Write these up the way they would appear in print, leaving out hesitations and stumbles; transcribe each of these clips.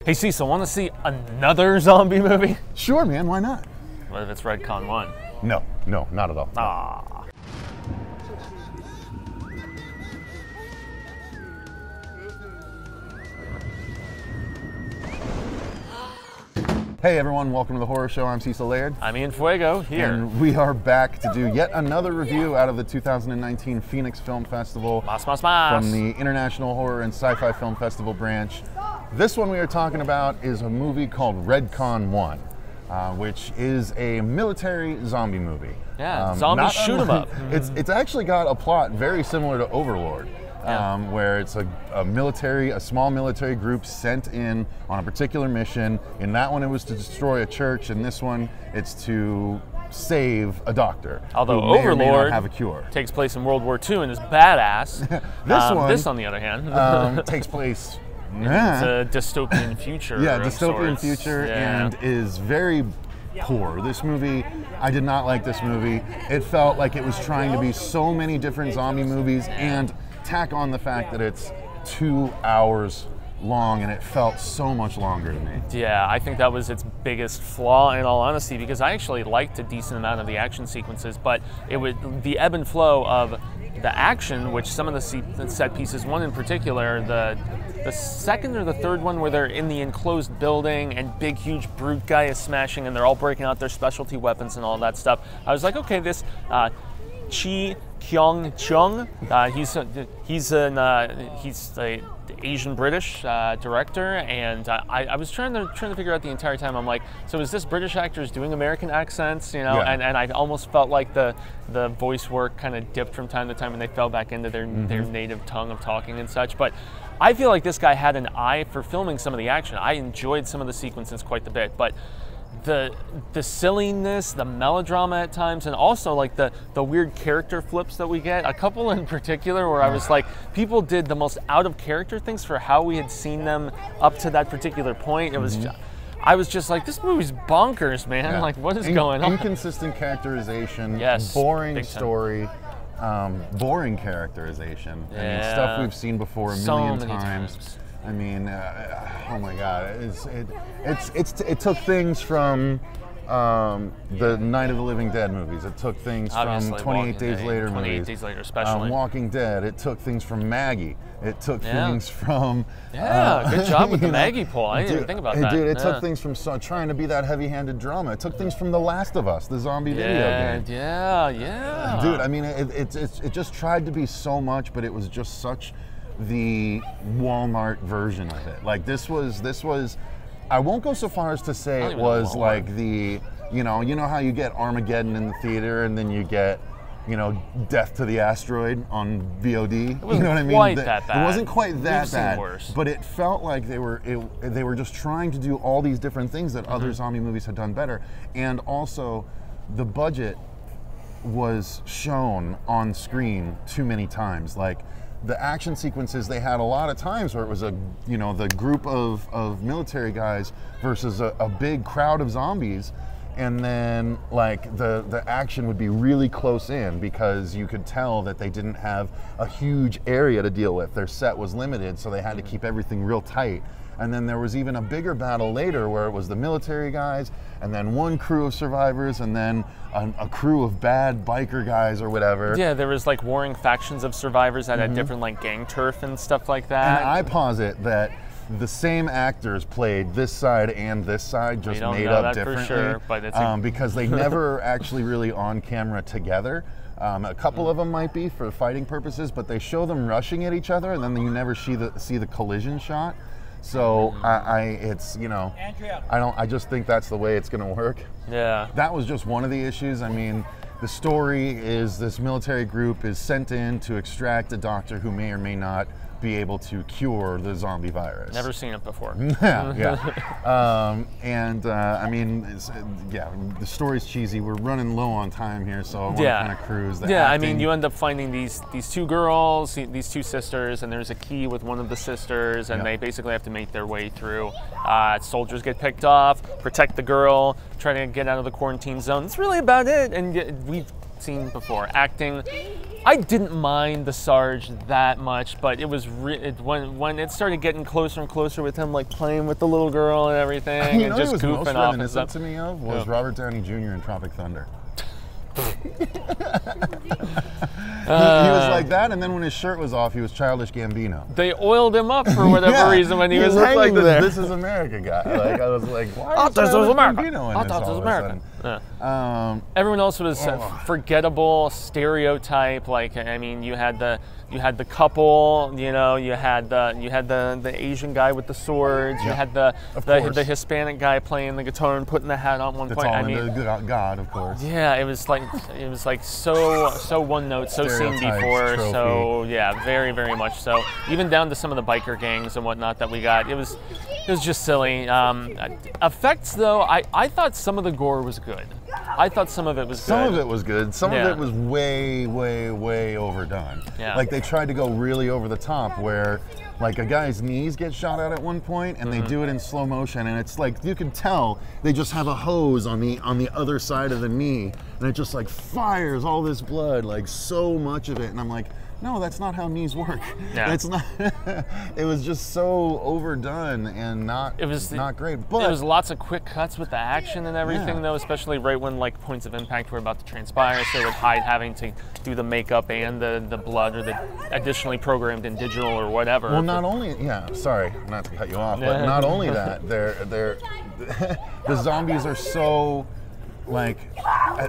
Hey Cecil, want to see another zombie movie? Sure, man, why not? What if it's Redcon-1? No, not at all. Ah. Hey everyone, welcome to the Horror Show. I'm Cecil Laird. I'm Ian Fuego, here. And we are back to do yet another review out of the 2019 Phoenix Film Festival from the International Horror and Sci-Fi Film Festival branch. This one we are talking about is a movie called Redcon-1, which is a military zombie movie. Yeah, zombies shoot 'em up. It's actually got a plot very similar to Overlord. Where it's a small military group sent in on a particular mission. In that one, it was to destroy a church. In this one, it's to save a doctor. Although who may Overlord or may not have a cure. Takes place in World War II and is badass. This, on the other hand, takes place. It's a dystopian future. Yeah, dystopian future, and is very poor. This movie, I did not like this movie. It felt like it was trying to be so many different zombie movies and tack on the fact that it's 2 hours long, and it felt so much longer to me. Yeah, I think that was its biggest flaw, in all honesty, because I actually liked a decent amount of the action sequences, but it would the ebb and flow of the action, which some of the set pieces, one in particular, the second or the third one where they're in the enclosed building and big huge brute guy is smashing and they're all breaking out their specialty weapons and all that stuff. I was like, okay, this Chi Kyung-chung, he's an Asian British director, and I was trying to figure out the entire time. I'm like, so is this British actors doing American accents, you know? Yeah. And I almost felt like the voice work kind of dipped from time to time, and they fell back into their native tongue of talking and such. But I feel like this guy had an eye for filming some of the action. I enjoyed some of the sequences quite a bit, but the silliness, the melodrama at times, and also like the weird character flips that we get. A couple in particular where I was like, people did the most out of character things for how we had seen them up to that particular point. It was I was just like, this movie's bonkers, man. Yeah. Like, what is going on? Inconsistent characterization, boring story, boring characterization. I mean, stuff we've seen before a million times. I mean, oh my God! It took things from the Night of the Living Dead movies. It took things from 28 Days Later movies. 28 Days Later, especially. Walking Dead. It took things from Maggie. It took things from. Good job with the Maggie pull. I didn't even think about that. Dude, it took things from trying to be that heavy-handed drama. It took things from The Last of Us, the zombie video game. Yeah. Dude, I mean, it just tried to be so much, but it was just such the Walmart version of it. Like this was I won't go so far as to say it was like the you know how you get Armageddon in the theater and then you get Death to the Asteroid on VOD. You know what I mean? Quite that bad. It wasn't quite that bad, worse. But it felt like they were just trying to do all these different things that other zombie movies had done better, and also the budget was shown on screen too many times. Like the action sequences, they had a lot of times where it was the group of military guys versus a big crowd of zombies, and then like the action would be really close in because you could tell that they didn't have a huge area to deal with. Their set was limited, so they had to keep everything real tight. And then there was even a bigger battle later where it was the military guys and then one crew of survivors and then a crew of bad biker guys or whatever. Yeah, there was like warring factions of survivors that had different like gang turf and stuff like that. And I posit that the same actors played this side and this side, just made up differently. For sure, but it's because they never actually really on camera together. A couple of them might be for fighting purposes, but they show them rushing at each other and then you never see the collision shot. So I just think that's the way it's going to work. Yeah. That was just one of the issues. I mean, the story is this military group is sent in to extract a doctor who may or may not be able to cure the zombie virus. Never seen it before. Yeah. I mean, the story's cheesy. We're running low on time here, so I want to kind of cruise. I mean, you end up finding these two girls, these two sisters, and there's a key with one of the sisters, and they basically have to make their way through. Soldiers get picked off, protect the girl, try to get out of the quarantine zone. That's really about it, and we've seen before. Acting, I didn't mind the Sarge that much, but it was when it started getting closer and closer with him like playing with the little girl and everything, You know, and just he was goofing most off and reminiscent stuff. to me of was Robert Downey Jr. in Tropic Thunder. He was like that, and then when his shirt was off, he was Childish Gambino. They oiled him up for whatever reason when he was looked hanging like there. This Is America guy. Like I was like, why I is thought this was Childish America. Gambino in I this thought this was all of a America. sudden? Yeah. Everyone else was forgettable stereotype. Like, I mean, you had the couple, you know, you had the Asian guy with the swords, you had the Hispanic guy playing the guitar and putting the hat on one point. All I mean, the God, of course. yeah, it was like so one note, so seen Stereotypes, before. trophy. So yeah, very very much so. Even down to some of the biker gangs and whatnot that we got, it was just silly. Effects though, I thought some of the gore was good. I thought some of it was good. Some of it was good. Some of Yeah. it was way, way, way overdone. Yeah. Like they tried to go really over the top where like a guy's knees get shot out at one point and they do it in slow motion and it's like you can tell they just have a hose on the other side of the knee and it just like fires all this blood, like so much of it, and I'm like, no, that's not how knees work. Yeah. That's not. It was just so overdone and not great. But there was lots of quick cuts with the action and everything, though, especially right when like points of impact were about to transpire. So with Hyde having to do the makeup and the blood or the additionally programmed in digital or whatever. well, not only sorry, not to cut you off, but not only that, the zombies are so. Like,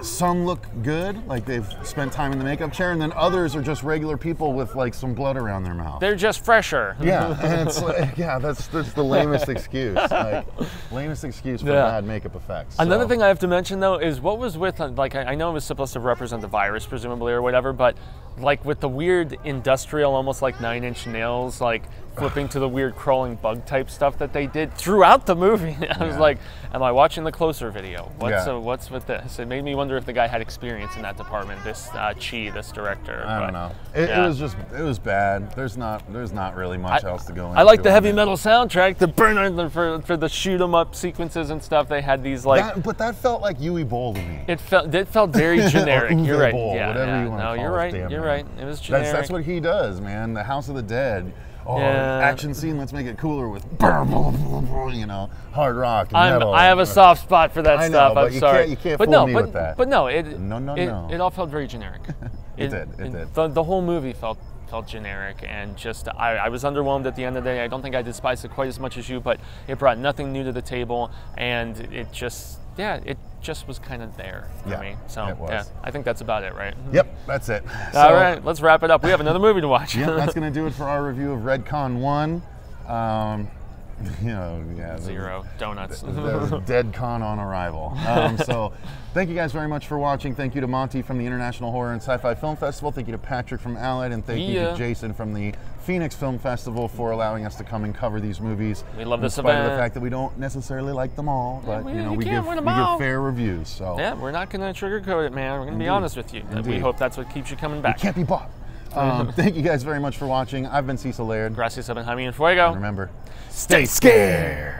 some look good, like they've spent time in the makeup chair, and then others are just regular people with like some blood around their mouth. They're just fresher. Yeah, and it's like, that's the lamest excuse. Like, lamest excuse for bad makeup effects. Another So. thing I have to mention though is what was with like I know it was supposed to represent the virus presumably or whatever, but like with the weird industrial, almost like 9 Inch Nails, like flipping to the weird crawling bug type stuff that they did throughout the movie. I was like, am I watching the Closer video? What's with this? It made me wonder if the guy had experience in that department. This this director. I don't know. It was bad. There's not really much else to go into. I like the heavy metal soundtrack. The burn for the shoot 'em up sequences and stuff. They had these like. But that felt like Yui Bowl to me. It felt very generic. You're right. Bowl, Yeah, whatever you want to no, call you're right. Damn You're man. right. It was generic. That's what he does, man. The House of the Dead. Oh, Yeah. action scene. Let's make it cooler with, you know, hard rock. And metal. I have a soft spot for that I know, stuff. but I'm you sorry. can't fool me with that. But no, No. It all felt very generic. It did. The whole movie felt generic and just I was underwhelmed at the end of the day. I don't think I despised it quite as much as you, but it brought nothing new to the table, and it just was kind of there for me. So I think that's about it, right? Yep, that's it. All right, let's wrap it up. We have another movie to watch. Yeah, that's gonna do it for our review of Redcon-1. Zero donuts. The dead con on arrival. So thank you guys very much for watching. Thank you to Monty from the International Horror and Sci-Fi Film Festival. Thank you to Patrick from Allied, and thank you to Jason from the Phoenix Film Festival for allowing us to come and cover these movies. We love this event. In spite of event. the fact that we don't necessarily like them all, but we give fair reviews. So yeah, we're not going to sugarcoat it, man. We're going to be honest with you. Indeed. We hope that's what keeps you coming back. We can't be bought. Thank you guys very much for watching. I've been Cecil Laird. Gracias, Jaime and Fuego. And remember, stay scared.